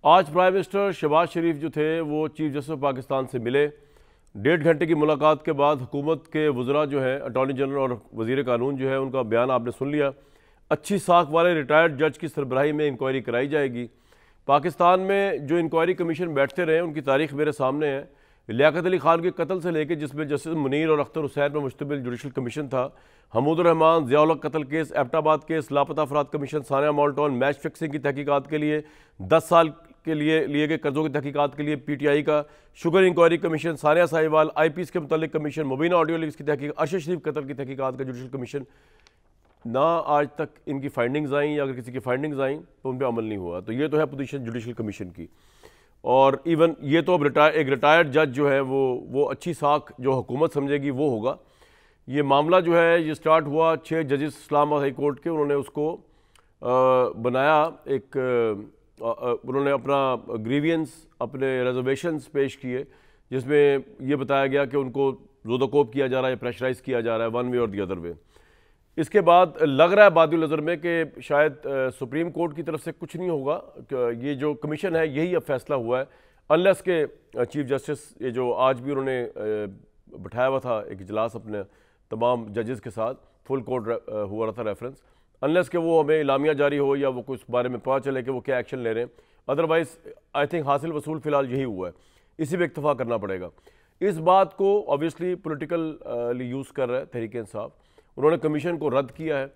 आज prime minister Shahbaz शरीफ जो थे वो चीफ जस्टिस ऑफ पाकिस्तान से मिले। 1.5 घंटे की मुलाकात के बाद हुकूमत के वज़रा जो है, अटॉर्नी जनरल और वज़ीर कानून जो है, उनका बयान आपने सुन लिया। अच्छी साख वाले रिटायर्ड जज की सरबराही में इंक्वायरी कराई जाएगी। पाकिस्तान में जो इंक्वायरी कमीशन बैठते रहे उनकी तारीख मेरे सामने है। लियाकत अली खान के कत्ल से लेकर, जिसमें जस्टिस मुनीर और अख्तर हुसैन पर मुश्तमिल जुडिशल कमीशन था, हमूदुर रहमान ज़ियाउल हक कत्ल केस, एबटाबाद केस, लापता अफराद commission, Sania Malton match fixing की तहकीकात के लिए 10 साल के लिए लिए गए कर्जों की तहकीकात के लिए PTI का, sugar inquiry commission, Sania Sahiwal, IPs के मुतालिक कमीशन, मुबीना ऑडियो लीक्स की तहकीक, अरशद शरीफ कत्ल की तहकीकात का जुडिशल कमीशन। ना आज तक इनकी फाइंडिंग्स आई, या अगर किसी की फाइंडिंग्स आई तो उन पर अमल नहीं हुआ। तो ये तो है पोजीशन जुडिशल कमीशन की। और इवन ये तो अब एक रिटायर्ड जज जो है वो अच्छी साख जो हुकूमत समझेगी वो होगा। ये मामला जो है ये स्टार्ट हुआ 6 जजेस इस्लामाबाद हाई कोर्ट के, उन्होंने उसको बनाया उन्होंने अपना ग्रीवियंस, अपने रिजर्वेशंस पेश किए, जिसमें ये बताया गया कि उनको ज़ोदोकोप किया जा रहा है, प्रेशराइज़ किया जा रहा है वन वे और दी अदर वे। इसके बाद लग रहा है बादुल नज़र में कि शायद सुप्रीम कोर्ट की तरफ से कुछ नहीं होगा। ये जो कमीशन है यही अब फैसला हुआ है, अनलेस के चीफ जस्टिस ये जो आज भी उन्होंने बिठाया हुआ था एक इजलास अपने तमाम जजेस के साथ, फुल कोर्ट हुआ रहा था रेफरेंस, अनलेस के वो हमें इलामिया जारी हो या वो कुछ बारे में पता चले कि वो क्या एक्शन ले रहे हैं। अदरवाइज़ आई थिंक हासिल वसूल फ़िलहाल यही हुआ है, इसी पर इत्तफाक करना पड़ेगा। इस बात को ऑब्वियसली पोलिटिकल यूज़ कर रहा है तहरीक इंसाफ। उन्होंने कमीशन को रद्द किया है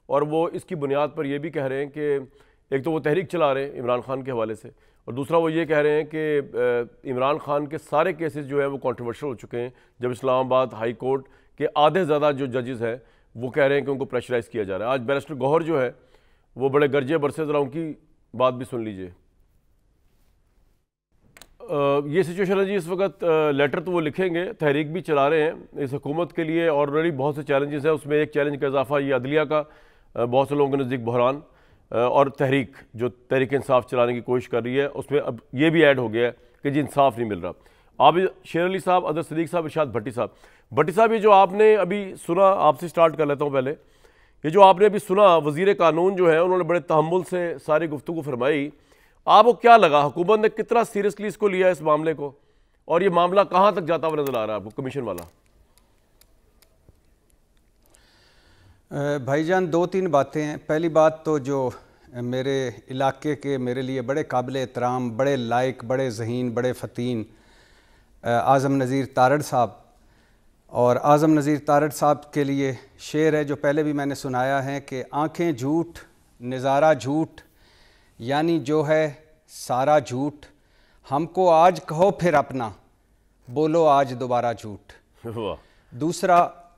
और वो इसकी बुनियाद पर यह भी कह रहे हैं कि एक तो वो तहरीक चला रहे हैं इमरान खान के हवाले से, और दूसरा वो ये कह रहे हैं कि इमरान खान के सारे केसेस जो हैं वो कंट्रोवर्शियल हो चुके हैं। जब इस्लामाबाद हाई कोर्ट के आधे ज़्यादा जो जजेस हैं वो कह रहे हैं कि उनको प्रेशराइज़ किया जा रहा है। आज बैरिस्टर गौहर जो है वो बड़े गर्जे बरसे, ज़रा उनकी बात भी सुन लीजिए। ये सिचुएशन है जी इस वक्त। लेटर तो वो लिखेंगे, तहरीक भी चला रहे हैं। इस हुकूमत के लिए ऑलरेडी बहुत से चैलेंजेस हैं, उसमें एक चैलेंज का इजाफा ये अदलिया का, बहुत से लोगों के नज़दीक बहरान, और तहरीक जो तहरीक इंसाफ चलाने की कोशिश कर रही है उसमें अब ये भी ऐड हो गया है कि जी इंसाफ नहीं मिल रहा। आप शेर अली साहब, अदर सदीक साहब, इरशाद भट्टी साहब, ये जो आपने अभी सुना, आपसे स्टार्ट कर लेता हूँ पहले। ये जो आपने अभी सुना, वज़ीर कानून जो है उन्होंने बड़े तहम्मुल से सारी गुफ्तगू फरमाई। आपको क्या लगा, हुकूमत ने कितना सीरियसली इसको लिया इस मामले को, और ये मामला कहाँ तक जाता हुआ नजर आ रहा है आपको कमीशन वाला? भाईजान 2-3 बातें हैं। पहली बात तो जो मेरे इलाके के मेरे लिए बड़े काबिल एहतराम, बड़े लायक, बड़े ज़हीन, बड़े फ़तीन आज़म नज़ीर तारड़ साहब, और आज़म नज़ीर तारड़ साहब के लिए शेर है जो पहले भी मैंने सुनाया है कि आँखें झूठ, नज़ारा झूठ, यानी जो है सारा झूठ, हमको आज कहो फिर अपना, बोलो आज दोबारा झूठ।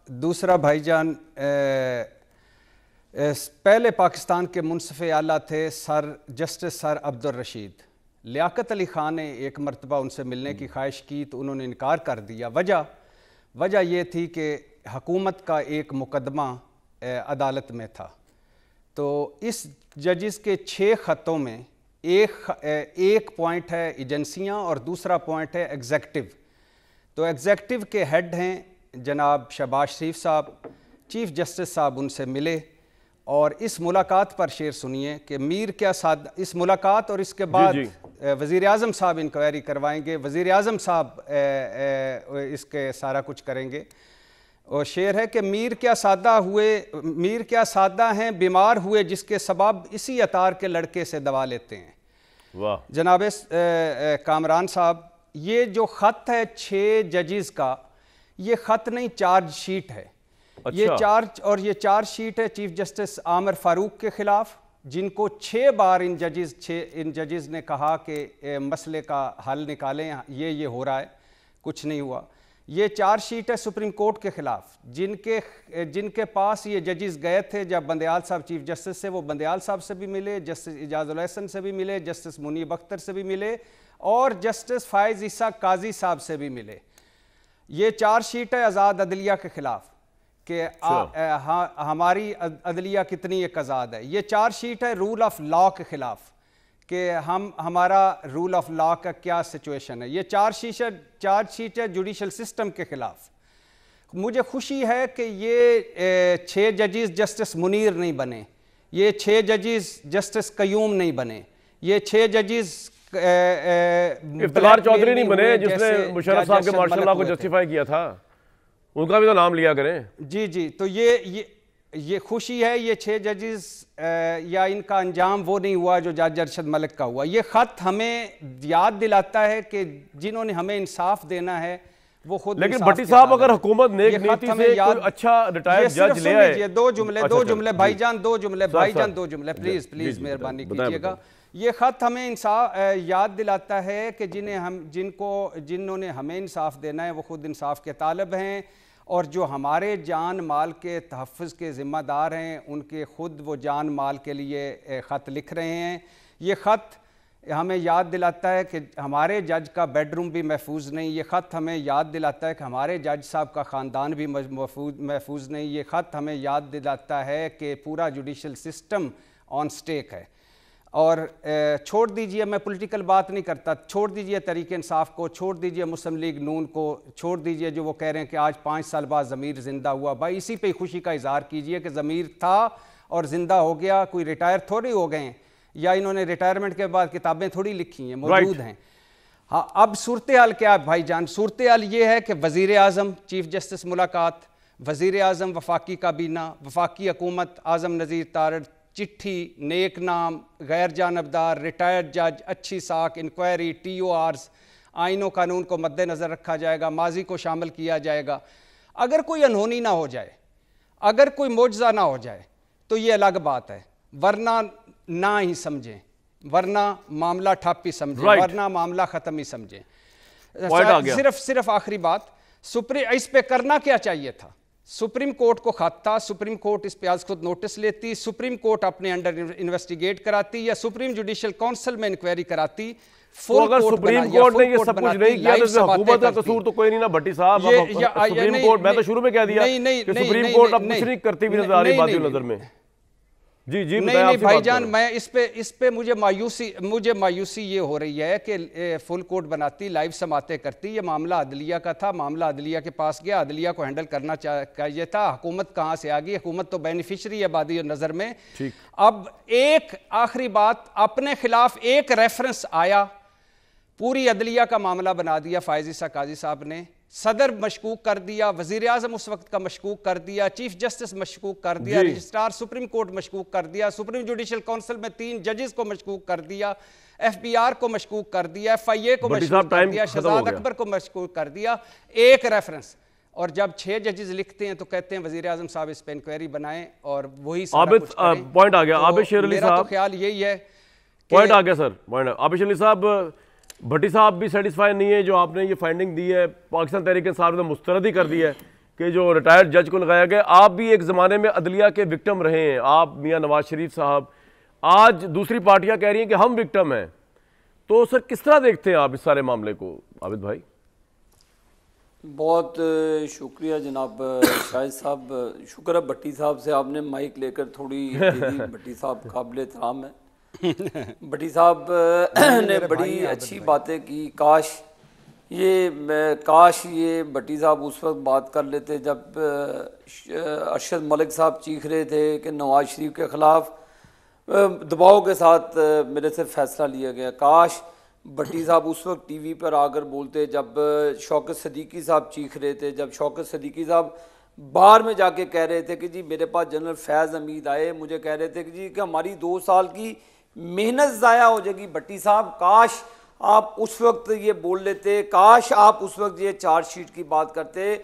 दूसरा भाईजान, पहले पाकिस्तान के मुंसिफ़ आला थे जस्टिस सर अब्दुल रशीद। लियाकत अली ख़ान ने एक मरतबा उनसे मिलने की ख्वाहिश की तो उन्होंने इनकार कर दिया। वजह ये थी कि हुकूमत का एक मुकदमा अदालत में था। तो इस जजिस के 6 ख़तों में एक पॉइंट है एजेंसियां और दूसरा पॉइंट है एग्जेक्टिव। तो एग्जेक्टिव के हेड हैं जनाब शहबाज शरीफ साहब। चीफ जस्टिस साहब उनसे मिले और इस मुलाकात पर शेर सुनिए कि मीर क्या सादा, इस मुलाकात और इसके बाद वज़ीर आज़म साहब इंक्वायरी करवाएंगे, वज़ीर आज़म साहब इसके सारा कुछ करेंगे। और शेर है कि मीर क्या सादा हैं बीमार हुए जिसके सबब इसी अतार के लड़के से दवा लेते हैं। वाह जनाब कामरान साहब, ये जो ख़त है 6 जजेस का, ये ख़त नहीं चार्ज शीट है। अच्छा। ये चार्ज शीट है चीफ जस्टिस आमिर फारूक के ख़िलाफ़, जिनको 6 बार इन जजेस ने कहा कि मसले का हल निकालें, ये हो रहा है, कुछ नहीं हुआ। ये चार्ज शीट है सुप्रीम कोर्ट के ख़िलाफ़, जिनके पास ये जजेस गए थे जब बंदयाल साहब चीफ जस्टिस से, वो बंदयाल साहब से भी मिले, जस्टिस इजाज़ुल हसन से भी मिले, जस्टिस मुनीब अख्तर से भी मिले और जस्टिस फ़ाइज़ ईसा काजी साहब से भी मिले। ये चार्ज शीट है आज़ाद अदलिया के ख़िलाफ़ कि हमारी अदलिया कितनी एक आज़ाद है। ये चार्ज शीट है रूल ऑफ लॉ के ख़िलाफ़ कि हमारा रूल ऑफ लॉ का क्या सिचुएशन है। ये चार्ज शीट है जुडिशल सिस्टम के ख़िलाफ़। मुझे खुशी है कि ये 6 जजेस जस्टिस मुनीर नहीं बने, ये 6 जजेस जस्टिस कयूम नहीं बने, ये 6 जजेस इफ्तिखार चौधरी नहीं बने जिसने मुशर्रफ साहब के मार्शल लॉ को जस्टिफाई किया था, उनका भी तो नाम लिया करें। जी, तो ये खुशी है, ये 6 जजेस या इनका अंजाम वो नहीं हुआ जो जज अरशद मलिक का हुआ। ये ख़त हमें याद दिलाता है कि जिन्होंने हमें इंसाफ देना है वो खुद। लेकिन भट्टी साहब अगर हुकूमत नेक नीति से कोई अच्छा रिटायर्ड जज ले आए। दो जुमले भाईजान, दो जुमले प्लीज मेहरबानी कीजिएगा। ये ख़त हमें इंसाफ याद दिलाता है कि जिन्होंने हमें इंसाफ देना है वो खुद इंसाफ के तालब हैं, और जो हमारे जान माल के तहफ़्फ़ुज़ के ज़िम्मेदार हैं उनके ख़ुद वो जान माल के लिए ख़त लिख रहे हैं। ये ख़त हमें याद दिलाता है कि हमारे जज का बेडरूम भी महफूज नहीं। ये ख़त हमें याद दिलाता है कि हमारे जज साहब का ख़ानदान भी महफूज नहीं। ये ख़त हमें याद दिलाता है कि पूरा जुडिशल सिस्टम ऑन स्टेक है। और छोड़ दीजिए, मैं पॉलिटिकल बात नहीं करता, छोड़ दीजिए तहरीक इंसाफ को, छोड़ दीजिए मुस्लिम लीग नून को, छोड़ दीजिए जो वो कह रहे हैं कि आज 5 साल बाद ज़मीर ज़िंदा हुआ। भाई इसी पे खुशी का इजहार कीजिए कि ज़मीर था और ज़िंदा हो गया, कोई रिटायर थोड़ी हो गए हैं या इन्होंने रिटायरमेंट के बाद किताबें थोड़ी लिखी हैं, मौजूद हैं। हाँ, अब सूरत हाल क्या है भाईजान? सूरत हाल ये है कि वज़ीर आज़म चीफ जस्टिस मुलाकात, वज़ीर आज़म वफाकी काबीना, वफाकी हुकूमत, आज़म नज़ीर तारड़, चिट्ठी, नेक नाम, गैर जानबदार, रिटायर्ड जज, अच्छी साख, इंक्वायरी, TORs, आइनों कानून को मद्देनज़र रखा जाएगा, माजी को शामिल किया जाएगा। अगर कोई अनहोनी ना हो जाए, अगर कोई मौजज़ा ना हो जाए तो ये अलग बात है, वरना ना ही समझें, वरना मामला ठप ही समझें, वरना मामला ख़त्म ही समझें। सिर्फ आखिरी बात, इस पे करना क्या चाहिए था? सुप्रीम कोर्ट को खत था, सुप्रीम कोर्ट इस पे आज खुद नोटिस लेती, सुप्रीम कोर्ट अपने अंडर इन्वेस्टिगेट कराती या सुप्रीम जुडिशियल काउंसिल में इंक्वायरी कराती। तो अगर सुप्रीम कोर्ट ने ये सब कुछ नहीं किया तो हुकूमत का कसूर तो कोई नहीं ना भट्टी साहब। सुप्रीम कोर्ट, मैं तो शुरू में कह दिया कि सुप्रीम कोर्ट अब कुछ नहीं करती हुई नजर आ रही बात नजर में। जी नहीं भाईजान, मैं इस पे मुझे मायूसी ये हो रही है कि फुल कोर्ट बनाती, लाइव समाते करती। ये मामला अदलिया का था, मामला अदलिया के पास गया, अदलिया को हैंडल करना चाहिए था। हुकूमत कहाँ से आ गई? हुकूमत तो बेनिफिशरी है बादी नज़र में। अब एक आखिरी बात, अपने खिलाफ एक रेफरेंस आया, पूरी अदलिया का मामला बना दिया फायज़ ईसा काजी साहब ने, सदर मशकूक कर दिया, वज़ीर आज़म उस वक्त का मशकूक कर दिया, चीफ जस्टिस मशकूक कर दिया, रजिस्ट्रार सुप्रीम कोर्ट मशकूक कर दिया, सुप्रीम जुडिशल काउंसिल में 3 जजेस को मशकूक कर दिया, FBR को मशकूक कर दिया, FIA को मशकूक कर दिया, शहजाद अकबर को मशकूक कर दिया। एक रेफरेंस, और जब 6 जजेस लिखते हैं तो कहते हैं वज़ीर आज़म साहब इस पर इंक्वायरी बनाएं और वही पॉइंट आ गया। आबिद शेर अली साहब, ख्याल यही है, पॉइंट आ गया सर, पॉइंट। आबिद शेर अली साहब, भट्टी साहब भी सेटिस्फाई नहीं है जो आपने ये फाइंडिंग दी है, पाकिस्तान तहरीक इंसाफ ने मुस्तरद ही कर दी है कि जो रिटायर्ड जज को लगाया गया। आप भी एक ज़माने में अदलिया के विक्टिम रहे हैं, आप मियां नवाज शरीफ साहब, आज दूसरी पार्टियां कह रही हैं कि हम विक्टिम हैं, तो सर किस तरह देखते हैं आप इस सारे मामले को? आबिद भाई। बहुत शुक्रिया जनाब शाहिद साहब, शुक्र है भट्टी साहब से आपने माइक लेकर थोड़ी भट्टी साहब काबिल एहतराम है। भट्टी साहब ने बड़ी अच्छी बातें की। काश ये भट्टी साहब उस वक्त बात कर लेते जब अरशद मलिक साहब चीख रहे थे कि नवाज शरीफ के ख़िलाफ़ दबाव के साथ मेरे से फ़ैसला लिया गया। काश भट्टी साहब उस वक्त TV पर आकर बोलते जब शौकत सदीकी साहब चीख रहे थे, जब शौकत सदीकी साहब बाहर में जाके कह रहे थे कि जी मेरे पास जनरल फैज़ हमीद आए, मुझे कह रहे थे कि जी कि हमारी 2 साल की मेहनत ज़ाया हो जाएगी। भट्टी साहब काश आप उस वक्त ये बोल लेते, काश आप उस वक्त ये चार्जशीट की बात करते,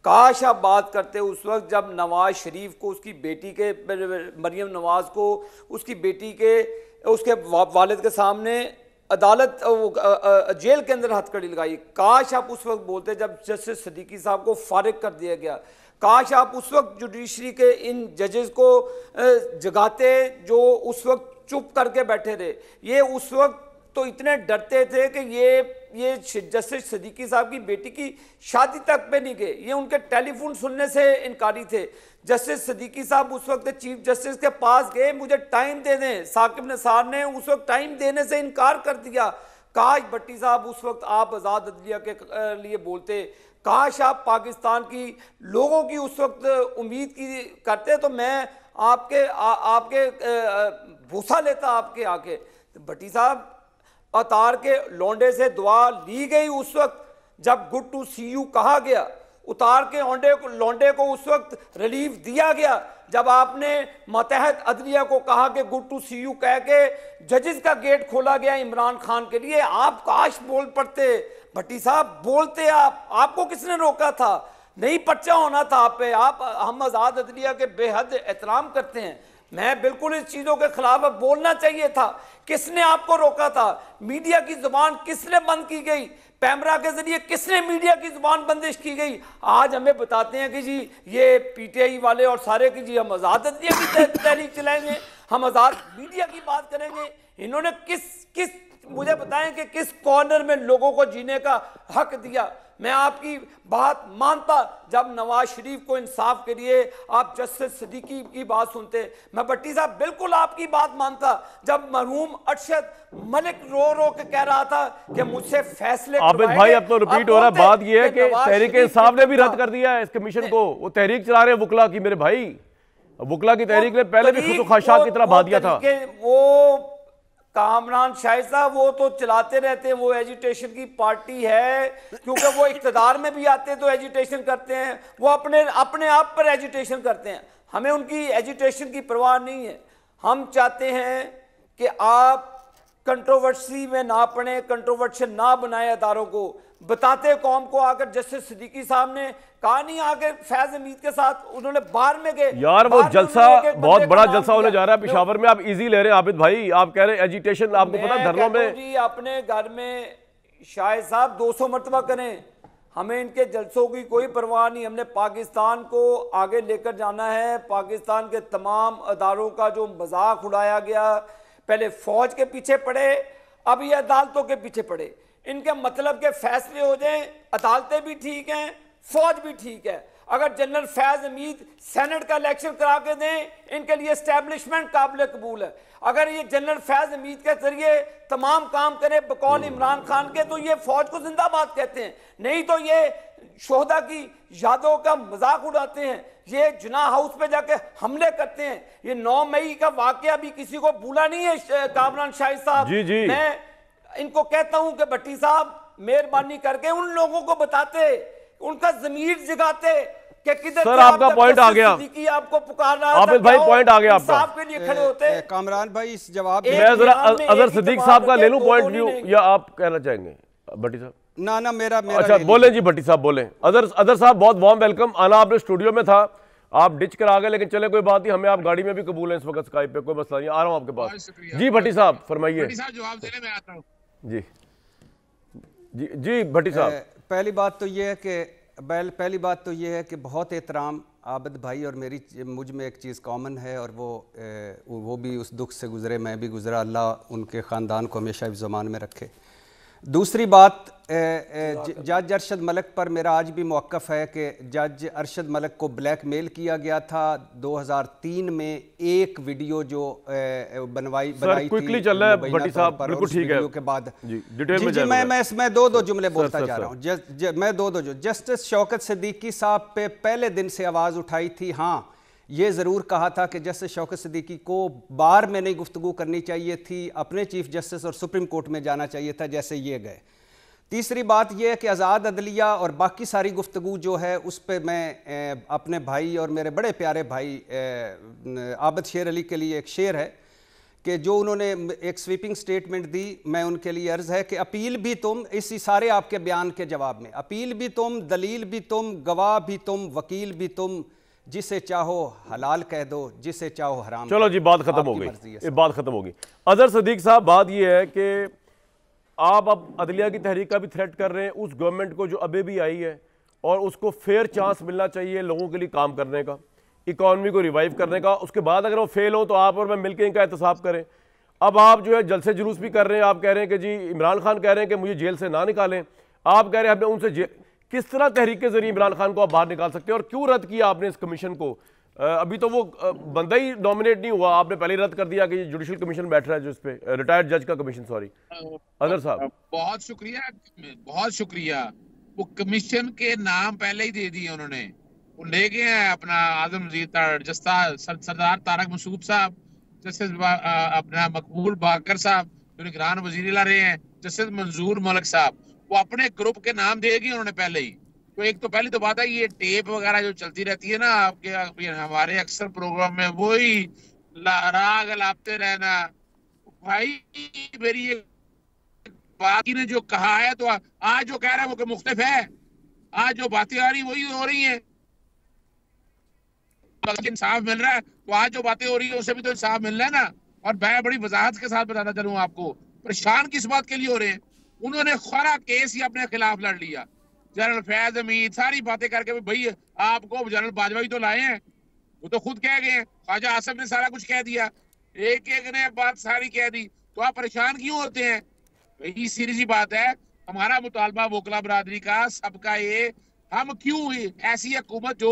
काश आप बात करते उस वक्त जब नवाज शरीफ को, उसकी बेटी के, मरियम नवाज को उसकी बेटी के, उसके वालिद के सामने अदालत जेल के अंदर हथकड़ी लगाई। काश आप उस वक्त बोलते जब जस्टिस सदीकी साहब को फारिग कर दिया गया। काश आप उस वक्त जुडिशरी के इन जजेस को जगाते जो उस वक्त चुप करके बैठे थे। ये उस वक्त तो इतने डरते थे कि ये जस्टिस सदीकी साहब की बेटी की शादी तक पे नहीं गए, ये उनके टेलीफोन सुनने से इनकारी थे। जस्टिस सदीकी साहब उस वक्त चीफ जस्टिस के पास गए, मुझे टाइम दे दें, साकिब निसार ने उस वक्त टाइम देने से इनकार कर दिया। काश भट्टी साहब उस वक्त आप आज़ाद अदलिया के लिए बोलते, काश आप पाकिस्तान की लोगों की उस वक्त उम्मीद की करते, तो मैं आपके भूसा लेता आपके आके। तो भट्टी साहब अतार के लौंडे से दुआ ली गई उस वक्त जब गुड टू सी यू कहा गया, उतार के लौंडे को उस वक्त रिलीफ दिया गया जब आपने मातहत अदलिया को कहा कि गुड टू सी यू कह के जजेस का गेट खोला गया इमरान खान के लिए। आप काश बोल पड़ते भट्टी साहब, बोलते आपको किसने रोका था? नहीं पर्चा होना था आप पे। हम आज़ाद अदलिया के बेहद एहतराम करते हैं, मैं बिल्कुल इस चीज़ों के खिलाफ बोलना चाहिए था। किसने आपको रोका था? मीडिया की जुबान किसने बंद की गई? पैमरा के जरिए किसने मीडिया की जुबान बंदिश की गई? आज हमें बताते हैं कि जी ये पीटीआई वाले और सारे की जी हम आज़ाद अदलिया की तहरीक चलाएंगे, हम आज़ाद मीडिया की बात करेंगे। इन्होंने किस मुझे बताएं कि किस कॉर्नर में लोगों को जीने का हक दिया? मैं आपकी बात मानता जब नवाज शरीफ को इंसाफ के लिए आप जस्टिस सिद्दीकी की बात सुनते। मैं भट्टी साहब बिल्कुल आपकी बात मानता जब मरहूम अरशद मलिक रो रो के कह रहा था कि मुझसे फैसले आबिद भाई अब तो रिपीट हो रहा है। बात यह है कि तहरीक इंसाफ ने भी रद्द कर दिया है इस कमीशन को। वो तहरीक चला रहे हैं वुकला की, मेरे भाई वुकला की तहरीक ने पहले भी खुदखाशात की तरह बहा दिया था। वो कामरान शाहिद साहब वो तो चलाते रहते हैं, वो एजुटेशन की पार्टी है, क्योंकि वो इख्तिदार में भी आते हैं तो एजुटेशन करते हैं, वो अपने आप पर एजुटेशन करते हैं। हमें उनकी एजुटेशन की परवाह नहीं है। हम चाहते हैं कि आप कंट्रोवर्सी में ना पड़े, कंट्रोवर्शियल ना बनाए अदारों को। बताते कौम को आकर जस्टिस सिद्दीकी साहब ने कहा नहीं, आगे फैज हमीद के साथ उन्होंने बाहर में गए। यार वो जलसा बहुत बड़ा जलसा होने जा रहा है पेशावर में। आप इजी ले रहे हैं आबिद भाई, आप कह रहे हैं एजिटेशन। आपको पता धरनों में जी अपने घर में शाहिद साहब 200 मरतबा करें, हमें इनके जलसों की कोई परवाह नहीं। हमने पाकिस्तान को आगे लेकर जाना है। पाकिस्तान के तमाम अदारों का जो मजाक उड़ाया गया, पहले फौज के पीछे पड़े, अब ये अदालतों के पीछे पड़े। इनके मतलब के फैसले हो जाएं, अदालतें भी ठीक हैं, फौज भी ठीक है। अगर जनरल फैज हमीद सेनेट का इलेक्शन करा के दें, इनके लिए एस्टेब्लिशमेंट काबिल कबूल है। अगर ये जनरल फैज हमीद के जरिए तमाम काम करे बकौल इमरान खान के, तो ये फौज को जिंदाबाद कहते हैं। नहीं तो ये शोहदा की यादों का मजाक उड़ाते हैं, ये जुना हाउस पे जाके हमले करते हैं। ये 9 मई का वाकया भी किसी को भूला नहीं है कामरान शाहिद साहब। जी। मैं इनको कहता हूं कि भट्टी साहब मेहरबानी करके उन लोगों को बताते, उनका जमीर जगाते कि किधर सर आपका पॉइंट आ गया। आपको पुकार रहा था आबिद भाई, पॉइंट आ गया आपका। के लिए खड़े होते कामरान भाई इस जवाब मैं जरा अजहर सिद्दीक साहब का ले लूं पॉइंट व्यू, या आप कहना चाहेंगे भट्टी साहब? ना मेरा अच्छा बोलें जी भट्टी साहब बोलें। अजहर साहब बहुत वार्म वेलकम। आना आपने स्टूडियो में था, आप डिच कर आ गए, लेकिन चले कोई बात नहीं, हमें आप गाड़ी में भी कबूल है इस वक्त, स्काइप पे कोई मसला नहीं। आ रहा हूं आपके पास। जी भट्टी साहब फरमाइए। जवाब देने में आता हूं। जी जी भट्टी साहब, पहली बात तो ये है कि बहुत एहतराम आबिद भाई और मुझ में एक चीज़ कॉमन है, और वो भी उस दुख से गुज़रे, मैं भी गुज़रा। अल्लाह उनके ख़ानदान को हमेशा हिफ्ज़-ओ-मान में रखे। दूसरी बात, जज अरशद मलिक पर मेरा आज भी मौक़िफ़ है कि जज अरशद मलिक को ब्लैकमेल किया गया था 2003 में। एक वीडियो जो बनाई क्विकली चल रहा है भट्टी साहब, बिल्कुल ठीक है के बाद जी डिटेल में मैं इसमें दो जुमले बोलता जा रहा हूँ। मैं दो जस्टिस शौकत सिद्दीकी साहब पे पहले दिन से आवाज़ उठाई थी। हाँ, ये ज़रूर कहा था कि जस्टिस शौकत सिद्दीकी को बार में नहीं गुफ्तगू करनी चाहिए थी, अपने चीफ जस्टिस और सुप्रीम कोर्ट में जाना चाहिए था जैसे ये गए। तीसरी बात यह है कि आज़ाद अदलिया और बाकी सारी गुफ्तगू जो है उस पर मैं अपने भाई और मेरे बड़े प्यारे भाई आबिद शेर अली के लिए एक शेर है कि जो उन्होंने एक स्वीपिंग स्टेटमेंट दी, मैं उनके लिए अर्ज़ है कि अपील भी तुम, इसी सारे आपके बयान के जवाब में, अपील भी तुम, दलील भी तुम, गवाह भी तुम, वकील भी तुम, जिसे चाहो हलाल कह दो, जिसे चाहो हराम। चलो जी बात खत्म हो गई, ये बात खत्म होगी। अजहर सिद्दीक साहब, बात ये है कि आप अब अदलिया की तहरीक का भी थ्रेट कर रहे हैं उस गवर्नमेंट को जो अभी भी आई है, और उसको फेयर चांस मिलना चाहिए लोगों के लिए काम करने का, इकॉनमी को रिवाइव करने का। उसके बाद अगर वो फेल हो तो आप और मैं मिलकर इनका एहतसाब करें। अब आप जो है जलसे जुलूस भी कर रहे हैं, आप कह रहे हैं कि जी इमरान खान कह रहे हैं कि मुझे जेल से ना निकालें, आप कह रहे हैं हमने उनसे किस तरह तहरीक के जरिए इमरान खान को आप बाहर निकाल सकते हैं, और क्यों रद्द किया आपने इस कमीशन को? अभी तो वो बंदा ही नॉमिनेट नहीं हुआ, आपने पहले रद्द कर दिया कि जुडिशल कमीशन बैठ रहा है जो इस पे रिटायर्ड जज का कमीशन। सॉरी अजहर साहब, बहुत शुक्रिया। वो कमीशन के नाम पहले ही दे दिए उन्होंने, वो ले गए हैं अपना आजम सरदार तारक मसूद साहब, जस्टिस अपना मकबूल बाकर साहब, जो निगरान वजीर ला रहे हैं जस्टिस मंजूर मलिक साहब, वो अपने ग्रुप के नाम देगी उन्होंने पहले ही। तो एक तो पहली तो बात है ये टेप वगैरह जो चलती रहती है ना आपके हमारे अक्सर प्रोग्राम में, वही राग लापते रहना। भाई मेरी ये बाकी ने जो कहा है, तो आज जो कह रहा है वो मुख्तलिफ है, आज जो बातें आ रही वही हो रही है। इंसाफ मिल रहा है तो आज जो बातें हो रही है उससे भी तो इंसाफ मिल रहा है ना। और मैं बड़ी वजाहत के साथ बताना चलूँ आपको, परेशान किस बात के लिए हो रहे हैं, उन्होंने खरा केस ही अपने खिलाफ लड़ लिया। जनरल फैज हमीद सारी बातें करके भाई आपको जनरल बाजवा तो लाए हैं, वो तो खुद कह गए हैं, ख्वाजा आसिफ ने सारा कुछ कह दिया, एक एक ने बात सारी कह दी, तो आप परेशान क्यों होते हैं? यही सीधी सी बात है। हमारा मुतालबा वोकला बरादरी का सबका ये, हम क्यों ऐसी हुकूमत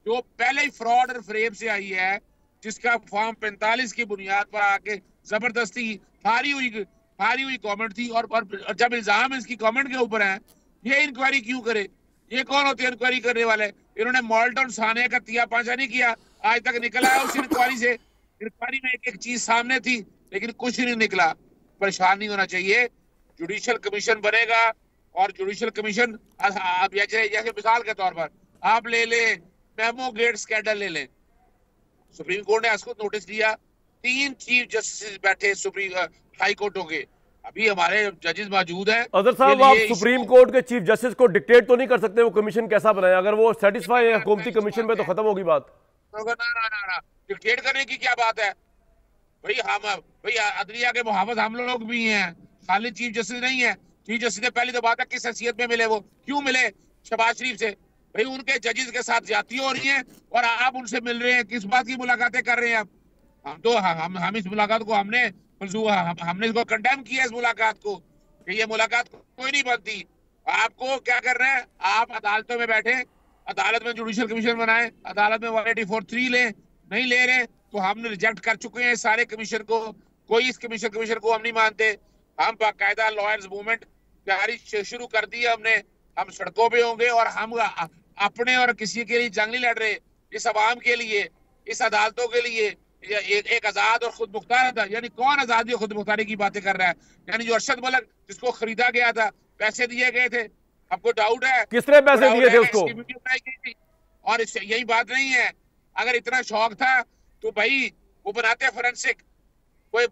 जो पहले ही फ्रॉड और फ्रेब से आई है, जिसका फॉर्म 45 की बुनियाद पर आके जबरदस्ती हारी हुई गवर्नमेंट थी, और जब इल्जाम इसकी गवर्नमेंट के ऊपर है, ये इंक्वायरी क्यों करे? ये कौन होते हैं इंक्वायरी करने वाले? इन्होंने मॉल्टन साने का तिया पांचा नहीं किया, आज तक निकला है उस इंक्वायरी से। इंक्वायरी में एक एक चीज सामने थी लेकिन कुछ नहीं निकला। परेशान नहीं होना चाहिए। जुडिशियल कमीशन बनेगा, और जुडिशियल कमीशन जैसे मिसाल के तौर पर आप ले लें मेमो गेट स्कैंडल ले लें, सुप्रीम कोर्ट ने इसको नोटिस दिया, 3 चीफ जस्टिस बैठे सुप्रीम हाई कोर्टों के, अभी हमारे जजेस मौजूद हैं। अदर साहब, आप सुप्रीम कोर्ट के चीफ जस्टिस को डिक्टेट तो नहीं कर सकते वो कमीशन कैसा बनाए? अगर वो सेटिस्फाई है हुकूमती कमीशन पे तो खत्म होगी बात। ना डिक्टेट करने की क्या बात है भाई अदलिया के मुहाफिज हम लोग भी हैं, खाली चीफ जस्टिस नहीं है। चीफ जस्टिस ने पहली तो बात है किस हैसियत में मिले, वो क्यों मिले? शहबाज शरीफ से। भाई उनके जजेस के साथ ज्यादती हो रही है और आप उनसे मिल रहे हैं, किस बात की मुलाकातें कर रहे हैं आप? हम इस मुलाकात को हमने इसको कंडेम किया, इस मुलाकात को, कि ये मुलाकात कोई नहीं बनती। आपको क्या करना है, आप अदालतों में बैठे, अदालत में जुडिशियल कमीशन बनाए, अदालत में 184(3) ले, नहीं ले रहे तो हमने रिजेक्ट कर चुके हैं सारे कमीशन को, कोई इस कमीशन को हम नहीं मानते। हम बाकायदा लॉयर्स मूवमेंट तैयारी शुरू कर दी है हमने, हम सड़कों पे होंगे और हम अपने और किसी के लिए जंग नहीं लड़ रहे, इस अवाम के लिए, इस अदालतों के लिए। एक आजाद और खुद मुख्तार था, यानी कौन आजादी और खुद मुख्तारी की बातें कर रहा है? यानी जो अरशद मलिक जिसको खरीदा गया था, पैसे दिए गए थे, आपको डाउट है किसने पैसे दिए थे उसको? और यही बात नहीं है, अगर इतना शौक था तो भाई वो बनाते फोरेंसिक, कोई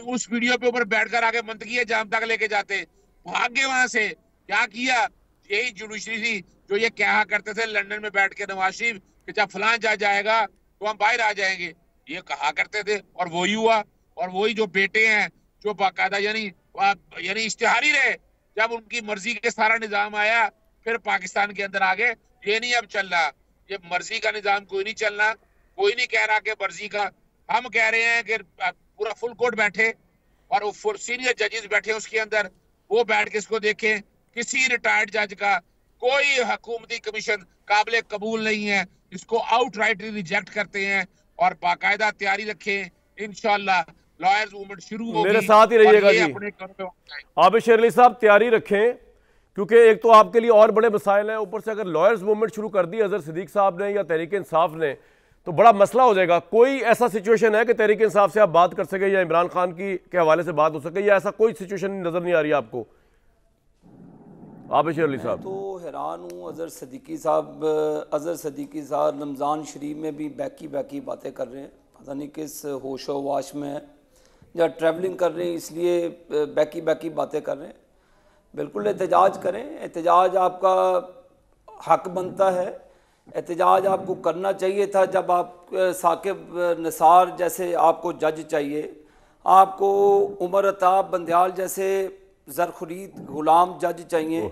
उस वीडियो पे ऊपर बैठकर आगे मंतकीय जाम तक लेके जाते, भाग गए वहां से। क्या किया? यही जुडिशरी थी जो ये कहा करते थे लंदन में बैठ के नवाज शरीफ कि जब फलां जाएगा तो हम बाहर आ जाएंगे, ये कहा करते थे, और वही हुआ। और वही जो बेटे हैं जो बाकायदा यानी इश्तिहारी रहे, जब उनकी मर्जी के सारा निजाम आया फिर पाकिस्तान के अंदर आ गए। ये नहीं अब चल रहा, ये मर्जी का निजाम कोई नहीं चलना, कोई नहीं कह रहा कि मर्जी का। हम कह रहे हैं कि पूरा फुल कोर्ट बैठे और वो सीनियर जजेस बैठे उसके अंदर, वो बैठ के इसको देखें। किसी रिटायर्ड जज का कोई हुकूमती कमीशन काबिल कबूल नहीं है, इसको आउटराइटली रिजेक्ट करते हैं। और बाकायदा तैयारी रखें, इंशाल्लाह लॉयर्स मूवमेंट शुरू होगी। मेरे साथ ही रहिएगा जी आबिद शेर अली साहब, तैयारी रखें, क्योंकि एक तो आपके लिए और बड़े मसाइल हैं, ऊपर से अगर लॉयर्स मूवमेंट शुरू कर दी अजहर सिद्दीक साहब ने या तहरीक इंसाफ ने तो बड़ा मसला हो जाएगा। कोई ऐसा सिचुएशन है कि तहरीक इंसाफ से आप बात कर सके या इमरान खान के हवाले से बात हो सके, या ऐसा कोई सिचुएशन नजर नहीं आ रही आपको? आबिद शेर अली साहब। तो हैरान हूँ, अजहर सिद्दीकी साहब रमज़ान शरीफ में भी बैकी बातें कर रहे हैं, पता नहीं किस होशो वाश में है, या ट्रैवलिंग कर रहे हैं इसलिए बैकी बातें कर रहे हैं। बिल्कुल एहतजाज करें, एहतजाज आपका हक बनता है, एहतजाज आपको करना चाहिए था। जब आप साकिब निसार जैसे आपको जज चाहिए, आपको उमर अताब बंदयाल जैसे ज़रख़ुरीद गुलाम जज चाहिए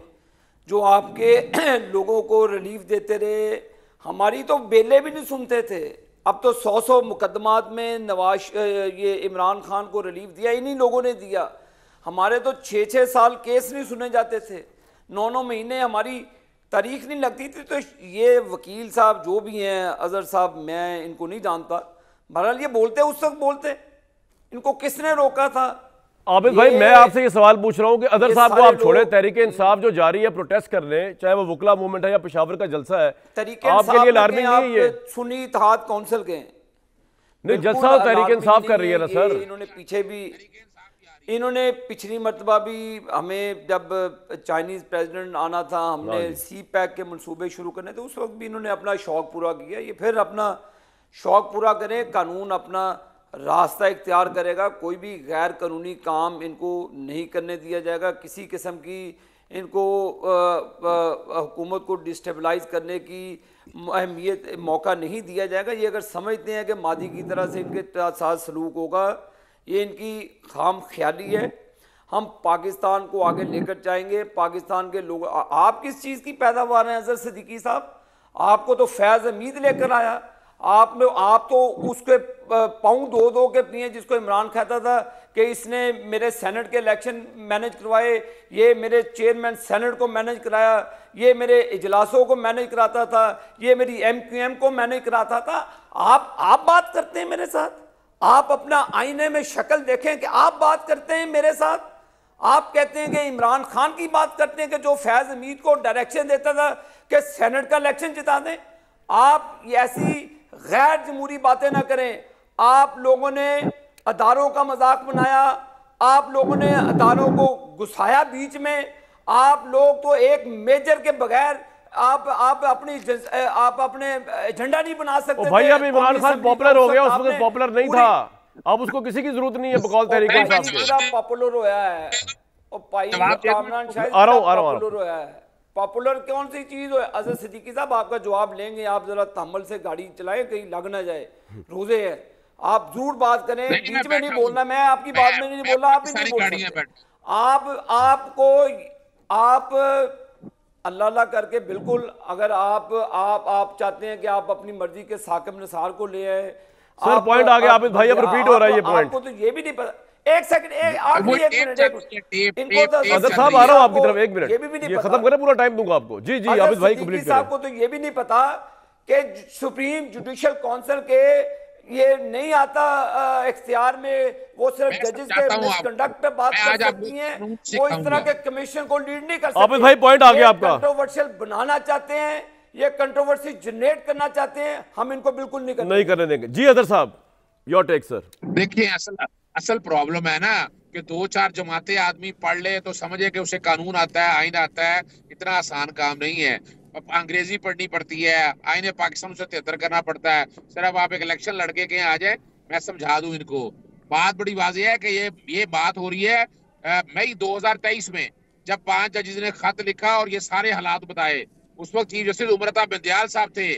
जो आपके लोगों को रिलीफ देते रहे। हमारी तो बेले भी नहीं सुनते थे, अब तो 100 मुकदमात में ये इमरान खान को रिलीफ दिया, इन्हीं लोगों ने दिया। हमारे तो 6 साल केस नहीं सुने जाते थे, 9 महीने हमारी तारीख नहीं लगती थी। तो ये वकील साहब जो भी हैं, अजहर साहब, मैं इनको नहीं जानता, बहरहाल ये बोलते उस वक्त बोलते, इनको किसने रोका था? आबिद भाई, मैं आपसे ये सवाल पूछ रहा हूँ कि अदर साहब को आप छोड़े, तहरीक इंसाफ जो जारी है प्रोटेस्ट करने, चाहे वो वुकला मूवमेंट है या पेशावर का जलसा है, आपके लिए अलार्मिंग नहीं है? सुन्नी इत्तेहाद काउंसिल के नहीं, जलसा तहरीक इंसाफ कर रही है ना सर। इन्होंने पीछे भी इन्होंने पिछली मरतबा भी हमें, जब चाइनीज़ प्रेसिडेंट आना था, हमने सी पैक के मंसूबे शुरू करने थे, उस वक्त भी इन्होंने अपना शौक़ पूरा किया। ये फिर अपना शौक़ पूरा करें, कानून अपना रास्ता इख्तियार करेगा, कोई भी गैर कानूनी काम इनको नहीं करने दिया जाएगा, किसी किस्म की इनको हुकूमत को डिस्टेबलाइज करने की अहमियत मौका नहीं दिया जाएगा। ये अगर समझते हैं कि मादी की तरह से इनके साथ सलूक होगा, ये इनकी खाम ख्याली है। हम पाकिस्तान को आगे लेकर जाएंगे। पाकिस्तान के लोग, आप किस चीज़ की पैदावार हैं अजहर सिद्दीकी साहब? आपको तो फैज़ हमीद लेकर आया, आप तो उसके पाँव धो धो के पिए, जिसको इमरान कहता था कि इसने मेरे सेनेट के इलेक्शन मैनेज करवाए, ये मेरे चेयरमैन सेनेट को मैनेज कराया, ये मेरे इजलासों को मैनेज कराता था, ये मेरी MQM को मैनेज कराता था। आप बात करते हैं मेरे साथ? आप अपना आईने में शक्ल देखें कि आप बात करते हैं मेरे साथ। आप कहते हैं कि इमरान खान की बात करते हैं कि जो फैज़ हमीद को डायरेक्शन देता था कि सेनेट का इलेक्शन जिता दें। आप ऐसी गैर जमहूरी बातें ना करें। आप लोगों ने अदारों का मजाक बनाया, आप लोगों ने अदारों को घुसाया बीच में। आप लोग तो एक मेजर के बगैर आप अपने एजेंडा नहीं बना सकते। भाई अब इमरान खान पॉपुलर हो गया, उस वक्त पॉपुलर नहीं था, अब उसको किसी की जरूरत नहीं है बकौल तहरीक इंसाफ के। पॉपुलर होया है और भाई कामरान शायद पॉपुलर होया है। पॉपुलर कौन सी चीज है? अजहर सिद्दीकी साहब आपका जवाब लेंगे, आप जरा तहम्मुल से गाड़ी चलाएं, कहीं लग ना जाए, रोजे है। आप जरूर बात करें, बीच में नहीं बोलना। मैं आपकी बात में नहीं बोल रहा, आप भी नहीं बोल सकते। आप अल्लाह करके बिल्कुल, अगर आप चाहते हैं कि आप अपनी मर्जी के साकिब निसार को ले आए। सर पॉइंट आ गया आबिद भाई, अब रिपीट हो रहा है ये पॉइंट। आपको तो ये भी नहीं पता। एक सेकंड, अदर साहब आ रहा हूं आपकी तरफ, एक मिनट, ये खत्म करें, पूरा टाइम दूंगा आपको। जी जी आबिद भाई कंप्लीट करें। आपको तो ये भी नहीं पता कि सुप्रीम जुडिशियल काउंसिल के ये नहीं आता इख्तियार में, वो सिर्फ जजेस के मिसकंडक्ट पे बात कर सकती हैं, वो इस तरह के कमीशन को लीड नहीं कर सकते। आबिद भाई पॉइंट आ गया आपका। कंट्रोवर्शियल बनाना चाहते हैं, ये कंट्रोवर्सी जनरेट करना चाहते हैं, हम इनको बिल्कुल नहीं करने देंगे। जी अदर साहब योर टेक सर। देखिए असल प्रॉब्लम है ना कि 2-4 जमातें आदमी पढ़ ले तो समझे कि उसे कानून आता है, आइन आता है। इतना आसान काम नहीं है। अंग्रेजी पढ़नी पड़ती है, आईने पाकिस्तान से 73 करना पड़ता है। सिर्फ आप एक इलेक्शन लड़के के आ जाए, मैं समझा दूं इनको। बात बड़ी वाज़ेह है कि ये बात हो रही है मई 2023 में, जब 5 जजेस ने खत लिखा और ये सारे हालात बताए। उस वक्त चीफ जस्टिस उमरता बिंदयाल साहब थे।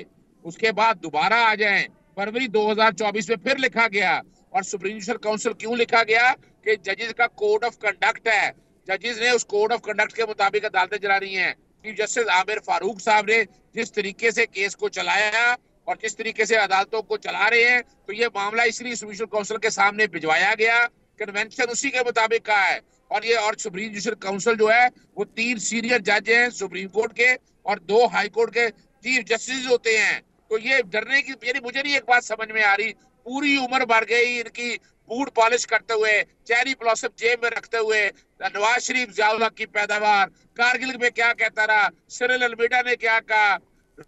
उसके बाद दोबारा आ जाए, फरवरी 2024 में फिर लिखा गया। और सुप्रीम जुडिशियल काउंसिल क्यों लिखा गया? कि जजेस का कोड ऑफ कंडक्ट है, जजेस ने उस कोड ऑफ कंडक्ट के मुताबिक अदालतें चला रही हैं। चीफ जस्टिस आमिर फारूक साहब ने जिस तरीके से केस को चलाया और जिस तरीके से अदालतों को चला रहे हैं, तो ये मामला इसलिए सुप्रीम जुडिशियल काउंसिल के सामने भिजवाया गया। कन्वेंशन उसी के मुताबिक का है। और सुप्रीम जुडिशियल काउंसिल जो है वो 3 सीनियर जज हैं सुप्रीम कोर्ट के और 2 हाई कोर्ट के चीफ जस्टिस होते हैं। तो ये डरने की, यानी मुझे नहीं एक बात समझ में आ रही, पूरी उम्र भर गई इनकी बूट पॉलिश करते हुए, चेरी ब्लॉसम जेब में रखते हुए। नवाज शरीफ जियाउल हक की पैदावार, कारगिल में क्या कहता रहा, सिरिल अलमीडा ने क्या कहा,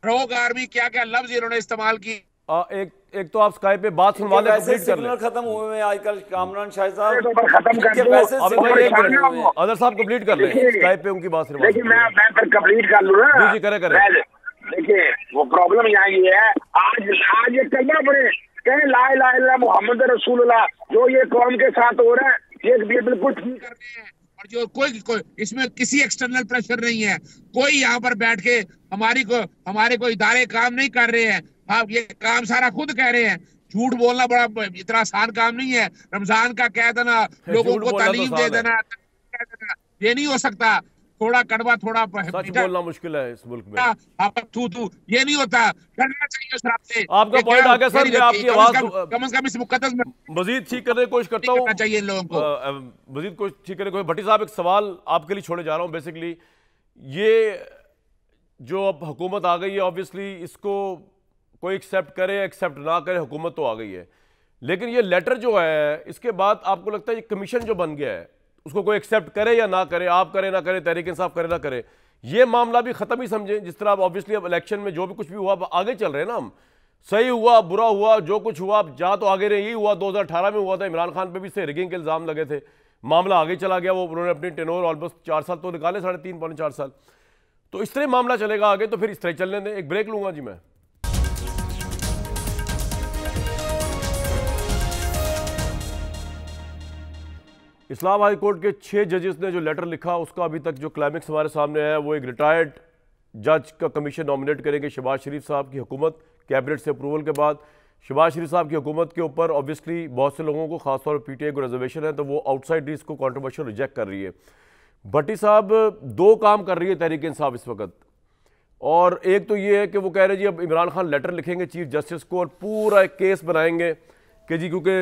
रोग आर्मी क्या क्या लफ्ज इन्होंने इस्तेमाल की। एक तो आप स्काइप पे बात सुनवा लें, कंप्लीट कर लें। खत्म हुए हैं आजकल कामरान शाह साहब, खत्म कर दो। अदर साहब कंप्लीट कर लें, स्काइप पे उनकी बात सुनवा। देखिए मैं फिर कंप्लीट कर लूँ ना। जी करें। देखिए वो प्रॉब्लम यहाँ ये है, आज ये करना पड़े कहें ला इलाहा इल्लल्लाह मुहम्मद रसूलुल्लाह, जो ये कौम के साथ हो रहा है ये बिल्कुल ठीक कर रहे हैं। और जो कोई इसमें किसी एक्सटर्नल प्रेशर नहीं है। कोई यहाँ पर बैठ के हमारे को इदारे काम नहीं कर रहे हैं। आप ये काम सारा खुद कह रहे हैं। झूठ बोलना बड़ा इतना आसान काम नहीं है। रमजान का कह देना, लोगों को तालीम दे देना, ये नहीं हो सकता। थोड़ा कड़वा, थोड़ा सच बोलना मुश्किल है इस मुल्क में। ये नहीं होता, करना चाहिए उस रास्ते। आपका पॉइंट आ गया सर, मैं आपकी आवाज कम से कम इस मुकद्दस में मजीद ठीक करने की कोशिश करता हूँ। चाहिए इन लोगों को मजीद कोशिश ठीक करने को। भट्टी साहब एक सवाल आपके लिए छोड़े जा रहा हूँ। बेसिकली ये जो अब हुकूमत आ गई है, ऑब्वियसली इसको कोई एक्सेप्ट करे एक्सेप्ट ना करे, हुकूमत तो आ गई है। लेकिन ये लेटर जो है, इसके बाद आपको लगता है ये कमीशन जो बन गया है, उसको कोई एक्सेप्ट करे या ना करे, आप करे ना करे, तहरीक इंसाफ करे ना करे, ये मामला भी खत्म ही समझें। जिस तरह आप ऑब्वियसली अब इलेक्शन में जो भी कुछ भी हुआ, आगे चल रहे हैं ना हम, सही हुआ बुरा हुआ जो कुछ हुआ, आप जहाँ तो आगे रहे, यही हुआ 2018 में हुआ था, इमरान खान पे भी इससे रिगिंग के इल्ज़ाम लगे थे, मामला आगे चला गया, वो उन्होंने अपनी टेनोर ऑलमोस्ट 4 साल तो निकाले, 3.5 पौने 4 साल। तो इस तरह मामला चलेगा आगे, तो फिर इस तरह चलने दें। एक ब्रेक लूंगा जी मैं। इस्लाम हाई कोर्ट के 6 जजेस ने जो लेटर लिखा, उसका अभी तक जो क्लाइमेक्स हमारे सामने है, वो एक रिटायर्ड जज का कमीशन नॉमिनेट करेंगे शहबाज शरीफ साहब की हुकूमत। कैबिनेट से अप्रूवल के बाद शहबाज शरीफ साहब की हुकूमत के ऊपर ऑब्वियसली बहुत से लोगों को, खासतौर पर पीटीआई को रिजर्वेशन है, तो वो आउटसाइड रिस्क को कॉन्ट्रोवर्शियल रिजेक्ट कर रही है। भट्टी साहब 2 काम कर रही है तहरीक इंसाफ इस वक्त, और एक तो ये है कि वो कह रहे जी अब इमरान खान लेटर लिखेंगे चीफ जस्टिस को और पूरा एक केस बनाएंगे कि जी क्योंकि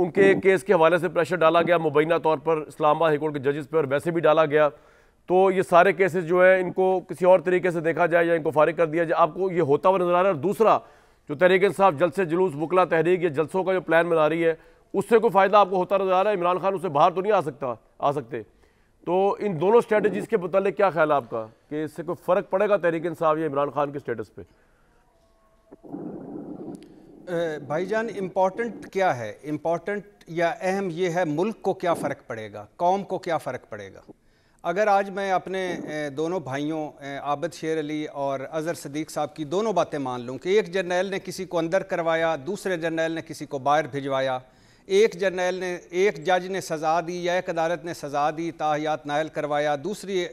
उनके एक केस के हवाले से प्रेशर डाला गया मुबैना तौर पर इस्लामाबाद हाईकोर्ट के जजेस पे, और वैसे भी डाला गया, तो ये सारे केसेस जो है इनको किसी और तरीके से देखा जाए या इनको फारिग कर दिया जाए। आपको ये होता हुआ नजर आ रहा है। और दूसरा, जो तहरीक इंसाफ जलसे जुलूस बुकला तहरीक या जलसों का जो प्लान बना रही है, उससे कोई फायदा आपको होता नजर आ रहा है? इमरान खान उससे बाहर तो नहीं आ सकते। तो इन दोनों स्ट्रेटजीज के मुतालिक क्या ख्याल है आपका कि इससे कोई फर्क पड़ेगा तहरीक इंसाफ या इमरान खान के स्टेटस पे? भाईजान, इम्पॉर्टेंट क्या है? इम्पॉर्टेंट या अहम ये है मुल्क को क्या फ़र्क पड़ेगा, कौम को क्या फ़र्क पड़ेगा। अगर आज मैं अपने दोनों भाइयों आबिद शेर अली और अज़हर सदीक साहब की दोनों बातें मान लूँ कि एक जर्नैल ने किसी को अंदर करवाया, दूसरे जर्नैल ने किसी को बाहर भिजवाया, एक जज ने सज़ा दी या एक अदालत ने सज़ा दी, ताहियात नायल करवाया, दूसरी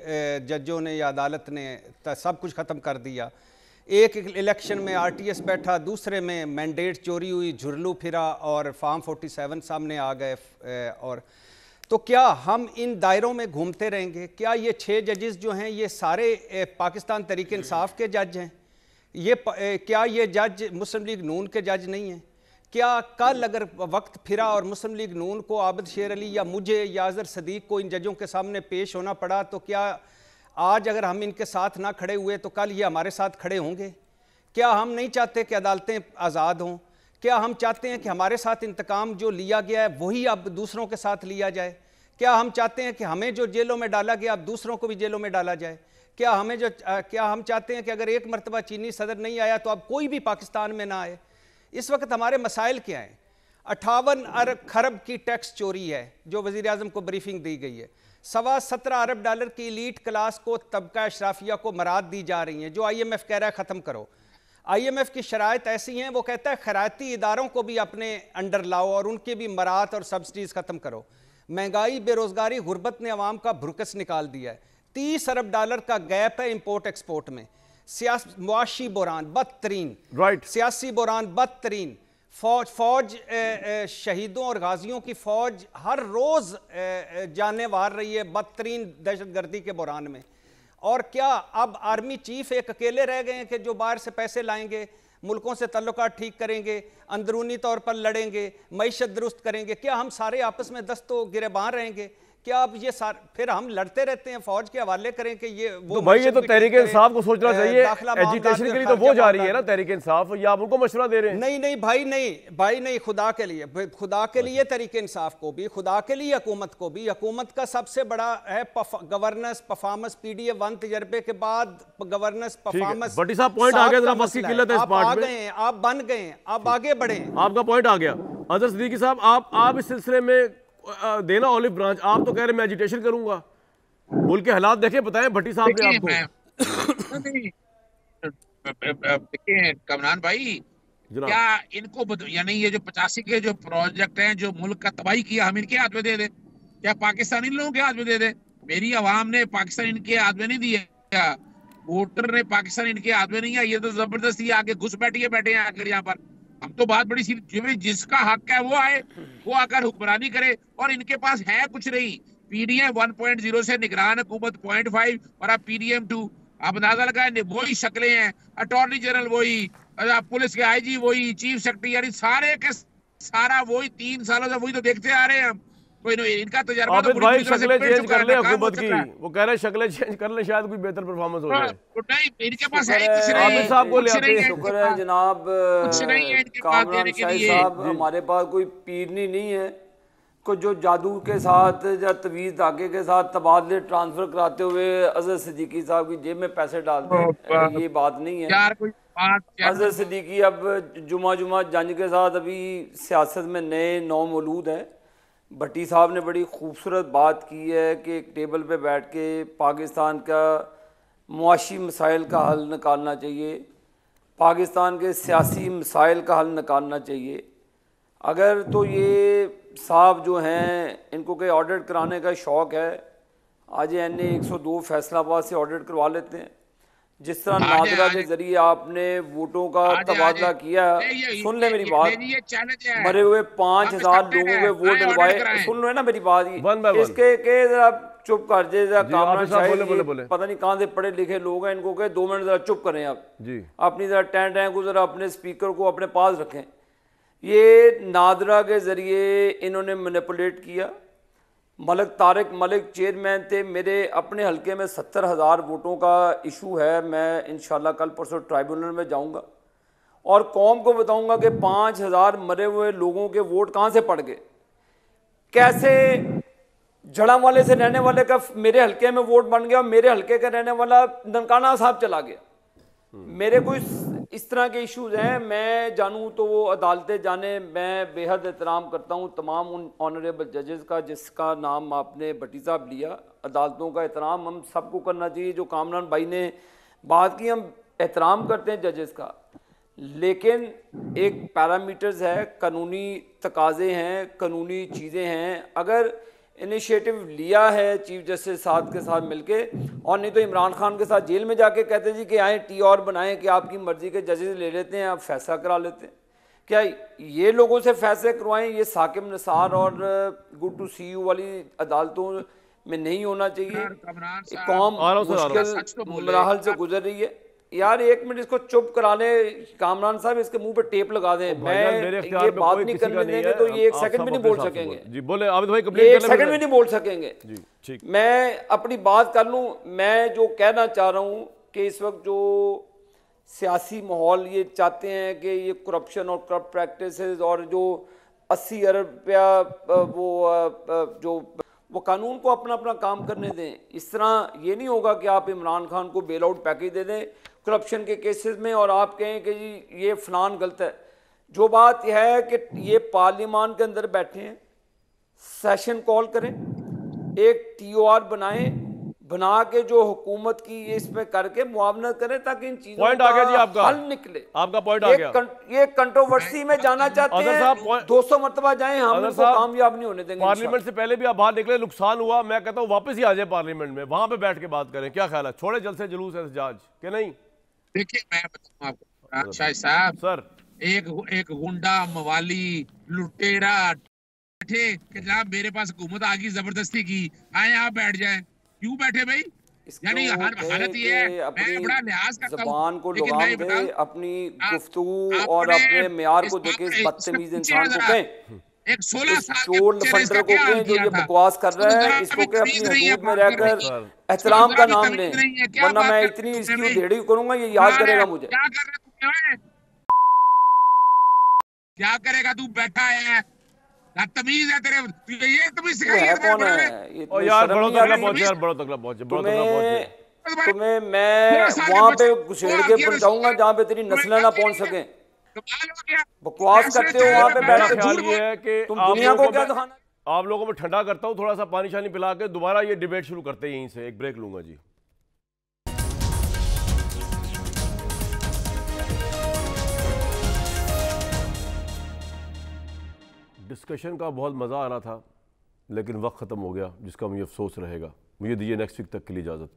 जजों ने या अदालत ने सब कुछ ख़त्म कर दिया, एक इलेक्शन में आरटीएस बैठा, दूसरे में मैंडेट चोरी हुई, झुरलू फिरा और फार्म 47 सामने आ गए। और तो क्या हम इन दायरों में घूमते रहेंगे? क्या ये 6 जजेस जो हैं ये सारे पाकिस्तान तहरीक इंसाफ के जज हैं? क्या ये जज मुस्लिम लीग नून के जज नहीं हैं? क्या कल अगर वक्त फिरा और मुस्लिम लीग नून को आबिद शेर अली या मुझे या अज़हर सदीक को इन जजों के सामने पेश होना पड़ा, तो क्या आज अगर हम इनके साथ ना खड़े हुए तो कल ये हमारे साथ खड़े होंगे? क्या हम नहीं चाहते कि अदालतें आज़ाद हों? क्या हम चाहते हैं कि हमारे साथ इंतकाम जो लिया गया है वही अब दूसरों के साथ लिया जाए? क्या हम चाहते हैं कि हमें जो जेलों में डाला गया अब दूसरों को भी जेलों में डाला जाए? क्या हम चाहते हैं कि अगर एक मरतबा चीनी सदर नहीं आया तो अब कोई भी पाकिस्तान में ना आए? इस वक्त हमारे मसाइल क्या हैं? 58 खरब की टैक्स चोरी है जो वज़ीर आज़म को ब्रीफिंग दी गई है। $17 अरब की एलीट क्लास को, तबका अशराफिया को मराद दी जा रही हैं, जो IMF कह रहा है ख़त्म करो। IMF की शराइत ऐसी हैं, वो कहता है खैराती इदारों को भी अपने अंडर लाओ और उनके भी मरात और सब्सिडीज़ ख़त्म करो। महंगाई, बेरोज़गारी, गुर्बत ने अवाम का भुरकस निकाल दिया है। $30 अरब का गैप है इंपोर्ट एक्सपोर्ट में। मुआशी बुरान बदतरीन, सियासी बुरान बदतरीन, फौज शहीदों और गाजियों की फौज हर रोज़ जाने वार रही है बदतरीन दहशतगर्दी के बुरान में। और क्या अब आर्मी चीफ एक अकेले रह गए हैं कि जो बाहर से पैसे लाएंगे, मुल्कों से तल्लुकात ठीक करेंगे, अंदरूनी तौर पर लड़ेंगे, मईशत दुरुस्त करेंगे? क्या हम सारे आपस में दस्तो गिरेबान रहेंगे? क्या अब ये फिर हम लड़ते रहते हैं, फौज के हवाले करें कि ये वो? तो भाई ये तो तहरीक इंसाफ को सोचना चाहिए। एजुकेशन के लिए तो वो जा रही है ना तहरीक इंसाफ, या आप उनको मशवरा दे रहे हैं? नहीं भाई नहीं, खुदा के लिए तहरीक इंसाफ को भी, खुदा के लिए हुकूमत को भी। हुकूमत का सबसे बड़ा है गवर्नेंस परफॉर्मेंस। PDF 1 तजर्बे के बाद गवर्नेंस परफॉर्मेंस। भट्टी साहब पॉइंट आ गया, जरा वक्त की किल्लत है इस पार्ट में। आप बन गए, आप आगे बढ़े, आपका पॉइंट आ गया। अज़हर सदीकी साहब, आप इस सिलसिले में देना ऑलिव ब्रांच। आप तो कह रहे हैं मैं एजिटेशन करूंगा, मुल्क के हालात देखे, बताएं भट्टी साहब ने आपको। देखिए कमरान भाई, क्या इनको यानी ये जो 85 के जो प्रोजेक्ट हैं जो मुल्क का तबाही किया, हम इनके हाथ में दे दें? क्या पाकिस्तान इन लोगों के हाथ में दे दें? मेरी आवाम ने पाकिस्तान इनके हाथ में नहीं दिया, वोटर ने पाकिस्तान इनके हाथ में नहीं है। ये तो जबरदस्ती आगे घुस बैठे हैं आकर यहाँ पर। हम तो बात बड़ी सीधी, जिसका हक है वो आए, वो आकर हुक्मरानी करे। और इनके पास है कुछ नहीं। PDM 1.0 से निगरान हुकूमत 0.5 और अब PDM 2। आप अंदाजा लगाए, वही शक्लें हैं, अटॉर्नी जनरल वही, पुलिस के IG वही, चीफ सेक्रेटरी, यानी सारे के सारा वही। 3 सालों से वही तो देखते आ रहे हैं हम। इनका तजुर्बा तो भाई शक्लें चेंज कर ले हुकूमत की, वो कह रहे हैं शक्लें चेंज कर ले, शायद कोई बेहतर परफॉर्मेंस हो जाए। नहीं, इनके पास है कुछ नहीं। साहब को ले आते हैं। शुक्र है जनाब कुछ नहीं है इनके पास देने के लिए। साहब, हमारे पास कोई पीरनी नहीं है को जो जादू के साथ या तवीज़ धागे के साथ तबादले ट्रांसफर कराते हुए अज़हर सिद्दीकी साहब की जेब में पैसे डालते हैं, ये बात नहीं है यार। कोई अज़हर सिद्दीकी अब जुमा जंज के साथ अभी सियासत में नए नौ मौलूद हैं, भट्टी साहब ने बड़ी खूबसूरत बात की है कि एक टेबल पे बैठ के पाकिस्तान का मुआशी मसाइल का हल निकालना चाहिए, पाकिस्तान के सियासी मसाइल का हल निकालना चाहिए। अगर तो ये साहब जो हैं इनको कोई ऑडिट कराने का शौक़ है, आज एन ए 102 फैसलाबाद से ऑडिट करवा लेते हैं। जिस तरह नादरा के जरिए आपने वोटों का तबादला किया, सुन ले मेरी बात, मरे हुए 5,000 लोगों के वोट डलवाए, सुन लो ना मेरी बात, इसके के जरा चुप कर जे, जरा कामरान शायद पता नहीं कहाँ से पढ़े लिखे लोग हैं, इनको कहे 2 मिनट जरा चुप करें आप जी, अपनी जरा टैं को जरा अपने स्पीकर को अपने पास रखें। ये नादरा के जरिए इन्होंने मैनिपुलेट किया। मलिक तारिक मलिक चेयरमैन थे, मेरे अपने हलके में 70,000 वोटों का इशू है। मैं इंशाल्लाह कल परसों ट्राइब्यूनल में जाऊंगा और कौम को बताऊंगा कि 5,000 मरे हुए लोगों के वोट कहाँ से पड़ गए, कैसे जड़ांवाले से रहने वाले का मेरे हलके में वोट बन गया और मेरे हलके का रहने वाला ननकाना साहब चला गया। मेरे कोई इस तरह के इश्यूज हैं, मैं जानूँ तो वो अदालतें जाने। मैं बेहद एहतराम करता हूँ तमाम उन ऑनरेबल जजेस का जिसका नाम आपने भट्टी साहब लिया। अदालतों का एहतराम हम सबको करना चाहिए। जो कामरान भाई ने बात की, हम एहतराम करते हैं जजेस का, लेकिन एक पैरामीटर्स है, कानूनी तकाजे हैं, कानूनी चीज़ें हैं। अगर इनिशिएटिव लिया है चीफ जस्टिस साहब के साथ मिलके, और नहीं तो इमरान खान के साथ जेल में जाके कहते जी कि आए टी और बनाएं कि आपकी मर्जी के जजेस ले लेते हैं, आप फैसला करा लेते हैं। क्या ये लोगों से फैसले करवाएं? ये साकिब निसार और गुड टू सी यू वाली अदालतों में नहीं होना चाहिए। कौम मुश्किल मराहल से गुजर रही है। यार 1 मिनट इसको चुप करा ले कामरान साहब, इसके मुंह पे टेप लगा दें। मैं ये बात नहीं करने देंगे तो ये 1 सेकंड भी नहीं बोल सकेंगे जी। बोले आबिद भाई, कंप्लीट कर ले। 1 सेकंड भी नहीं बोल सकेंगे जी, ठीक। मैं अपनी बात कर लूं। मैं जो कहना चाह रहा हूं कि इस वक्त जो सियासी माहौल ये चाहते हैं कि ये करप्शन और करप्ट प्रैक्टिसेस और जो 80 अरब रुपया वो कानून को अपना अपना काम करने दें। इस तरह ये नहीं होगा कि आप इमरान खान को बेल आउट पैकेज दे दें करप्शन के केसेस में और आप कहें कि जी ये फलान गलत है। जो बात यह है कि ये पार्लियामान के अंदर बैठे हैं, सेशन कॉल करें, एक TOR बनाएं, बना के जो हुकूमत की इसमें करके मुआवनत करें ताकि इन चीजों का हल निकले। आपका पॉइंट आ गया। ये कंट्रोवर्सी में जाना चाहते हैं, 200 मरतबा जाएं, हम इनको कामयाब नहीं होने देंगे। पार्लियामेंट से पहले भी आप बाहर निकले, नुकसान हुआ, मैं कहता हूँ वापस ही आ जाए पार्लियामेंट में, वहां पे बैठ के बात करें। क्या ख्याल है? छोड़े जलसे जुलूस एहतजाज के नहीं? देखिए मैं बताऊं आपको शाहिद साहब, सर एक गुंडा मवाली लुटेरा बैठे कि जनाब मेरे पास हुकूमत आ गई, जबरदस्ती की, आए आप बैठ जाए। क्यों बैठे भाई? यानी हालत ये है, मैं बड़ा लिहाज करता हूं, ज़बान को लगाम दे, अपनी गुफ्तगू और अपने म्यार को देखे इस बदतमीज इंसान को कहें, एक 16 साल चोर लफंडर को कहें जो ये बकवास कर रहा है, इसको के अपनी हुकूमत में रहकर एहतराम का नाम लें, वरना मैं इतनी इसकी उधेड़ी करूंगा ये याद करेगा मुझे। क्या करेगा तू? बैठा है, तमीज है तेरे, ये तमीज सिखाई है कौन है? ओ यार बड़ो तगड़ा पहुंचे, यार बड़ो तगड़ा पहुंचे, बड़ो तगड़ा पहुंचे। तुम्हें मैं वहां पे घुसेड़ के पहुंचाऊंगा जहां पे तेरी नस्लें ना पहुंच सके। बकवास करते हो वहां पे बैठ के, ख्याल ये है कि तुम दुनिया को क्या दिखाना? आप लोगों में ठंडा करता हूं, थोड़ा सा पानी शानी पिला के दोबारा ये डिबेट शुरू करते हैं। यहीं से एक ब्रेक लूंगा जी। डिस्कशन का बहुत मज़ा आ रहा था, लेकिन वक्त ख़त्म हो गया, जिसका मुझे अफसोस रहेगा। मुझे दीजिए नेक्स्ट वीक तक के लिए इजाज़त।